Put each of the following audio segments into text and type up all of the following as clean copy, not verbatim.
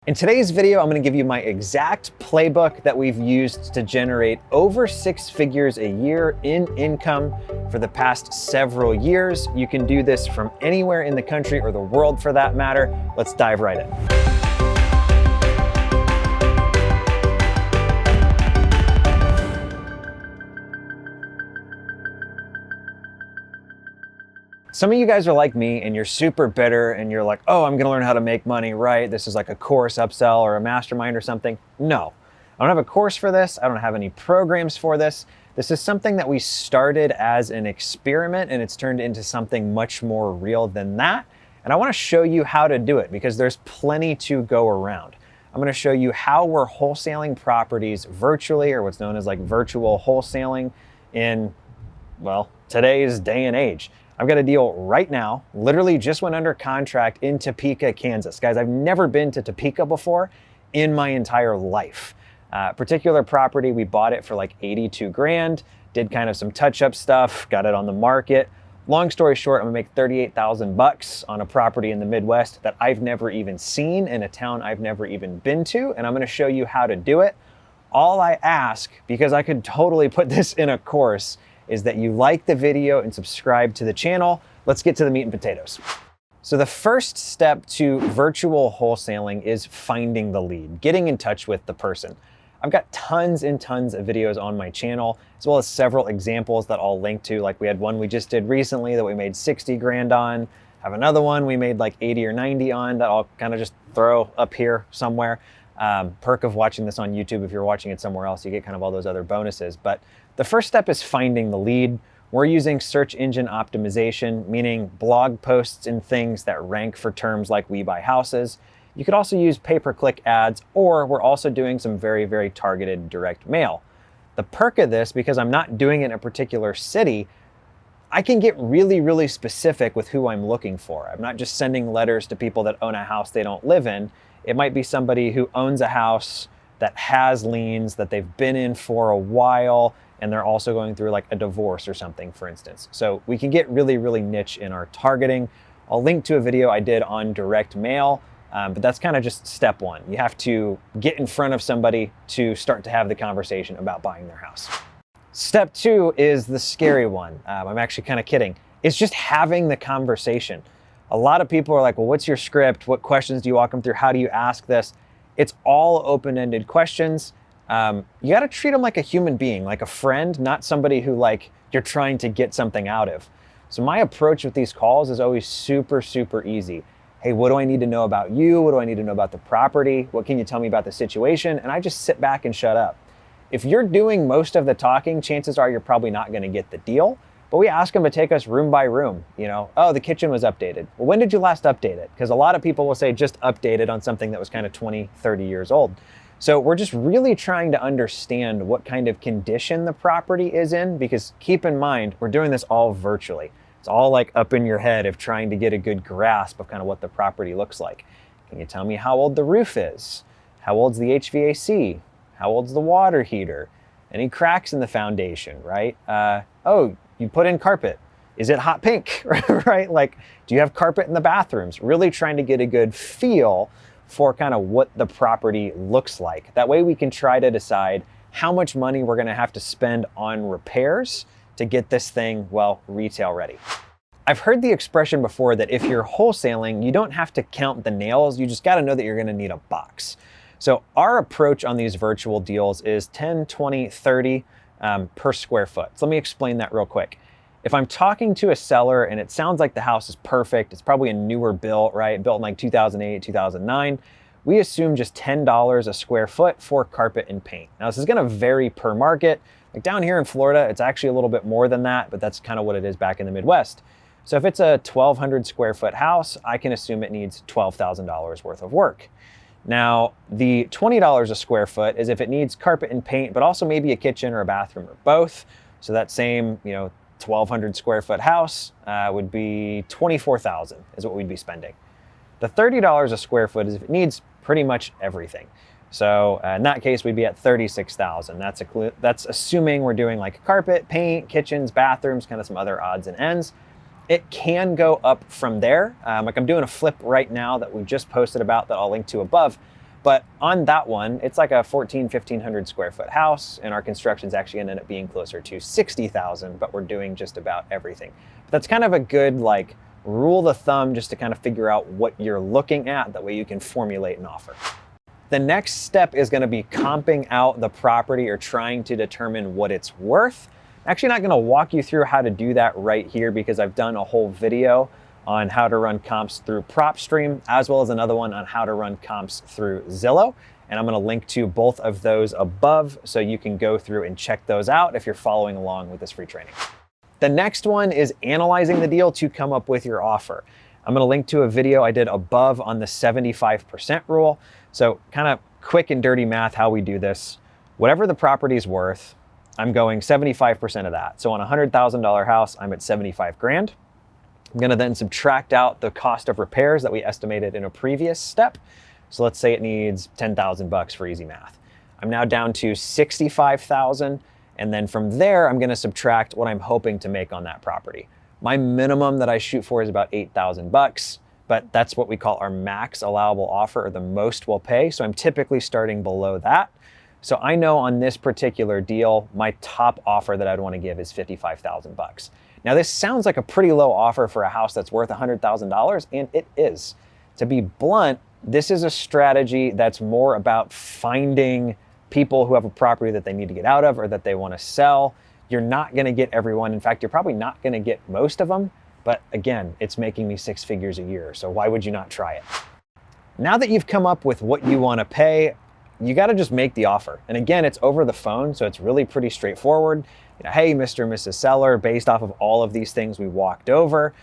In today's video, I'm going to give you my exact playbook that we've used to generate over 6 figures a year in income for the past several years. You can do this from anywhere in the country or the world for that matter. Let's dive right in. Some of you guys are like me and you're super bitter and you're like, oh, I'm gonna learn how to make money, right? This is like a course upsell or a mastermind or something. No, I don't have a course for this. I don't have any programs for this. This is something that we started as an experiment and it's turned into something much more real than that. And I wanna show you how to do it because there's plenty to go around. I'm gonna show you how we're wholesaling properties virtually, or what's known as like virtual wholesaling in, well, today's day and age. I've got a deal right now, literally just went under contract in Topeka, Kansas. Guys, I've never been to Topeka before in my entire life. Particular property, we bought it for like 82 grand, did kind of some touch-up stuff, got it on the market. Long story short, I'm gonna make 38,000 bucks on a property in the Midwest that I've never even seen in a town I've never even been to, and I'm gonna show you how to do it. All I ask, because I could totally put this in a course, is that you like the video and subscribe to the channel. Let's get to the meat and potatoes. So the first step to virtual wholesaling is finding the lead, getting in touch with the person. I've got tons and tons of videos on my channel, as well as several examples that I'll link to. Like we had one we just did recently that we made 60 grand on. Have another one we made like 80 or 90 on that I'll kind of just throw up here somewhere. Perk of watching this on YouTube, if you're watching it somewhere else, you get kind of all those other bonuses. But the first step is finding the lead. We're using search engine optimization, meaning blog posts and things that rank for terms like we buy houses. You could also use pay-per-click ads, or we're also doing some very, very targeted direct mail. The perk of this, because I'm not doing it in a particular city, I can get really, really specific with who I'm looking for. I'm not just sending letters to people that own a house they don't live in. It might be somebody who owns a house that has liens that they've been in for a while, and they're also going through like a divorce or something, for instance. So we can get really, really niche in our targeting. I'll link to a video I did on direct mail, but that's kind of just step one. You have to get in front of somebody to start to have the conversation about buying their house. Step two is the scary one. I'm actually kind of kidding. It's just having the conversation. A lot of people are like, well, what's your script? What questions do you walk them through? How do you ask this? It's all open-ended questions. You got to treat them like a human being, like a friend, not somebody who like you're trying to get something out of. So my approach with these calls is always super, super easy. Hey, what do I need to know about you? What do I need to know about the property? What can you tell me about the situation? And I just sit back and shut up. If you're doing most of the talking, chances are you're probably not going to get the deal. But we ask them to take us room by room. You know, oh, the kitchen was updated. Well, when did you last update it? Because a lot of people will say just updated on something that was kind of 20, 30 years old. So we're just really trying to understand what kind of condition the property is in, because keep in mind, we're doing this all virtually. It's all like up in your head of trying to get a good grasp of kind of what the property looks like. Can you tell me how old the roof is? How old's the HVAC? How old's the water heater? Any cracks in the foundation, right? Oh, you put in carpet. Is it hot pink, right? Like, do you have carpet in the bathrooms? Really trying to get a good feel for kind of what the property looks like. That way we can try to decide how much money we're gonna have to spend on repairs to get this thing, well, retail ready. I've heard the expression before that if you're wholesaling, you don't have to count the nails, you just gotta know that you're gonna need a box. So our approach on these virtual deals is 10, 20, 30 per square foot. So let me explain that real quick. If I'm talking to a seller and it sounds like the house is perfect, it's probably a newer built, right? Built in like 2008, 2009, we assume just $10 a square foot for carpet and paint. Now this is gonna vary per market. Like down here in Florida, it's actually a little bit more than that, but that's kind of what it is back in the Midwest. So if it's a 1,200 square foot house, I can assume it needs $12,000 worth of work. Now, the $20 a square foot is if it needs carpet and paint, but also maybe a kitchen or a bathroom or both. So that same, 1,200 square foot house would be $24,000 is what we'd be spending. The $30 a square foot is if it needs pretty much everything. So in that case, we'd be at $36,000. That's assuming we're doing like carpet, paint, kitchens, bathrooms, kind of some other odds and ends. It can go up from there. Like I'm doing a flip right now that we just posted about that I'll link to above. But on that one, it's like a 1,500 square foot house, and our construction's actually gonna end up being closer to 60,000, but we're doing just about everything. But that's kind of a good like rule of thumb just to kind of figure out what you're looking at. That way you can formulate an offer. The next step is gonna be comping out the property or trying to determine what it's worth. I'm actually not gonna walk you through how to do that right here because I've done a whole video on how to run comps through PropStream, as well as another one on how to run comps through Zillow. And I'm gonna link to both of those above so you can go through and check those out if you're following along with this free training. The next one is analyzing the deal to come up with your offer. I'm gonna link to a video I did above on the 75% rule. So kind of quick and dirty math, how we do this. Whatever the property's worth, I'm going 75% of that. So on a $100,000 house, I'm at 75 grand. I'm gonna then subtract out the cost of repairs that we estimated in a previous step. So let's say it needs 10,000 bucks for easy math. I'm now down to 65,000. And then from there, I'm gonna subtract what I'm hoping to make on that property. My minimum that I shoot for is about 8,000 bucks, but that's what we call our max allowable offer, or the most we'll pay. So I'm typically starting below that. So I know on this particular deal, my top offer that I'd wanna give is 55,000 bucks. Now this sounds like a pretty low offer for a house that's worth $100,000, and it is. To be blunt, this is a strategy that's more about finding people who have a property that they need to get out of or that they want to sell. You're not gonna get everyone. In fact, you're probably not gonna get most of them, but again, it's making me 6 figures a year, so why would you not try it? Now that you've come up with what you wanna pay, you gotta just make the offer. And again, it's over the phone, so it's really pretty straightforward. Hey, Mr. and Mrs. Seller, based off of all of these things we walked over,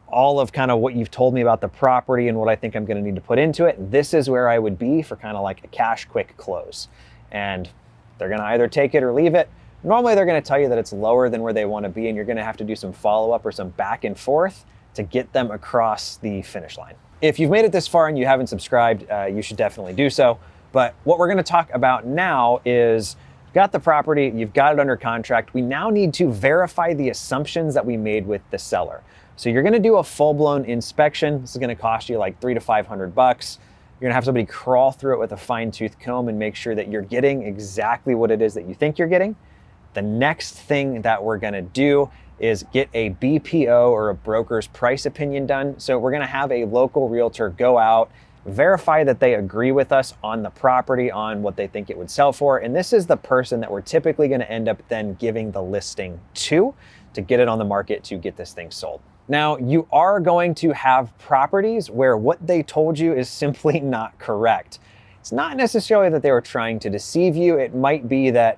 all of kind of what you've told me about the property and what I think I'm gonna need to put into it, this is where I would be for kind of like a cash quick close. And they're gonna either take it or leave it. Normally they're gonna tell you that it's lower than where they wanna be, and you're gonna have to do some follow-up or some back and forth to get them across the finish line. If you've made it this far and you haven't subscribed, you should definitely do so. But what we're gonna talk about now is you've got the property, you've got it under contract. We now need to verify the assumptions that we made with the seller. So you're gonna do a full-blown inspection. This is gonna cost you like $300 to $500. You're gonna have somebody crawl through it with a fine-tooth comb and make sure that you're getting exactly what it is that you think you're getting. The next thing that we're gonna do is get a BPO, or a broker's price opinion, done. So we're gonna have a local realtor go out, verify that they agree with us on the property, on what they think it would sell for. And this is the person that we're typically gonna end up then giving the listing to get it on the market, to get this thing sold. Now, you are going to have properties where what they told you is simply not correct. It's not necessarily that they were trying to deceive you. It might be that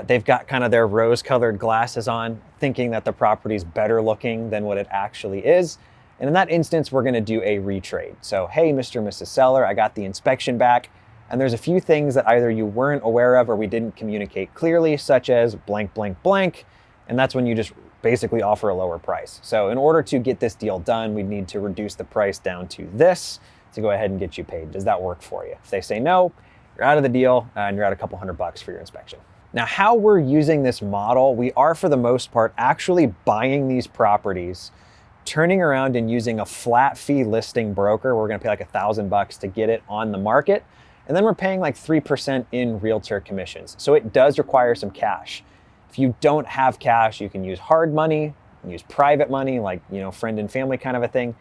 they've got kind of their rose-colored glasses on, thinking that the property's better looking than what it actually is. And in that instance, we're gonna do a retrade. So, hey, Mr. and Mrs. Seller, I got the inspection back, and there's a few things that either you weren't aware of or we didn't communicate clearly, such as blank, blank, blank. And that's when you just basically offer a lower price. So in order to get this deal done, we need to reduce the price down to this to go ahead and get you paid. Does that work for you? If they say no, you're out of the deal and you're out a couple $100 for your inspection. Now, how we're using this model, we are for the most part actually buying these properties, turning around and using a flat fee listing broker. We're gonna pay like $1,000 to get it on the market. And then we're paying like 3% in realtor commissions. So it does require some cash. If you don't have cash, you can use hard money, you can use private money, like, friend and family kind of a thing.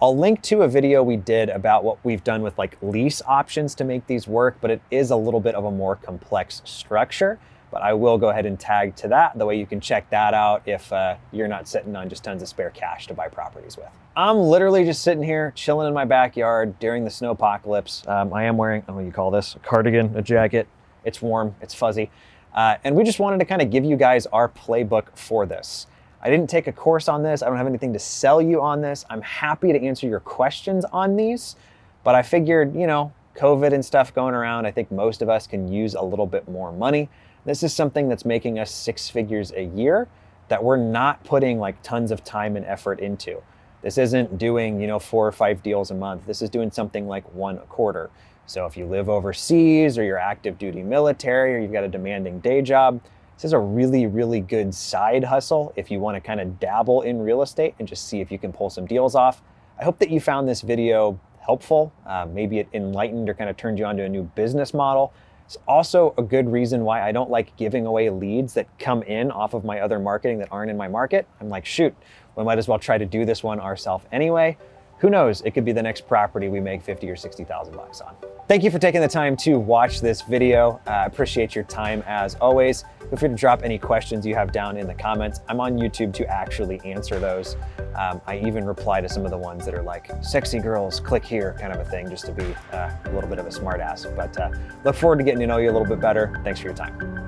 I'll link to a video we did about what we've done with like lease options to make these work, but it is a little bit of a more complex structure. But I will go ahead and tag to that. The way you can check that out if you're not sitting on just tons of spare cash to buy properties with. I'm literally just sitting here chilling in my backyard during the snowpocalypse. I am wearing, what do you call this? A cardigan, a jacket. It's warm, it's fuzzy. And we just wanted to kind of give you guys our playbook for this. I didn't take a course on this. I don't have anything to sell you on this. I'm happy to answer your questions on these, but I figured, COVID and stuff going around, I think most of us can use a little bit more money. This is something that's making us 6 figures a year that we're not putting like tons of time and effort into. This isn't doing, 4 or 5 deals a month. This is doing something like 1 a quarter. So if you live overseas or you're active duty military or you've got a demanding day job, this is a really, really good side hustle if you want to kind of dabble in real estate and just see if you can pull some deals off. I hope that you found this video helpful. Maybe it enlightened or kind of turned you onto a new business model. It's also a good reason why I don't like giving away leads that come in off of my other marketing that aren't in my market. I'm like, shoot, we might as well try to do this one ourselves anyway. Who knows? It could be the next property we make 50 or 60,000 bucks on. Thank you for taking the time to watch this video. I appreciate your time as always. Feel free to drop any questions you have down in the comments. I'm on YouTube to actually answer those. I even reply to some of the ones that are like, sexy girls, click here kind of a thing, just to be a little bit of a smart ass. But look forward to getting to know you a little bit better. Thanks for your time.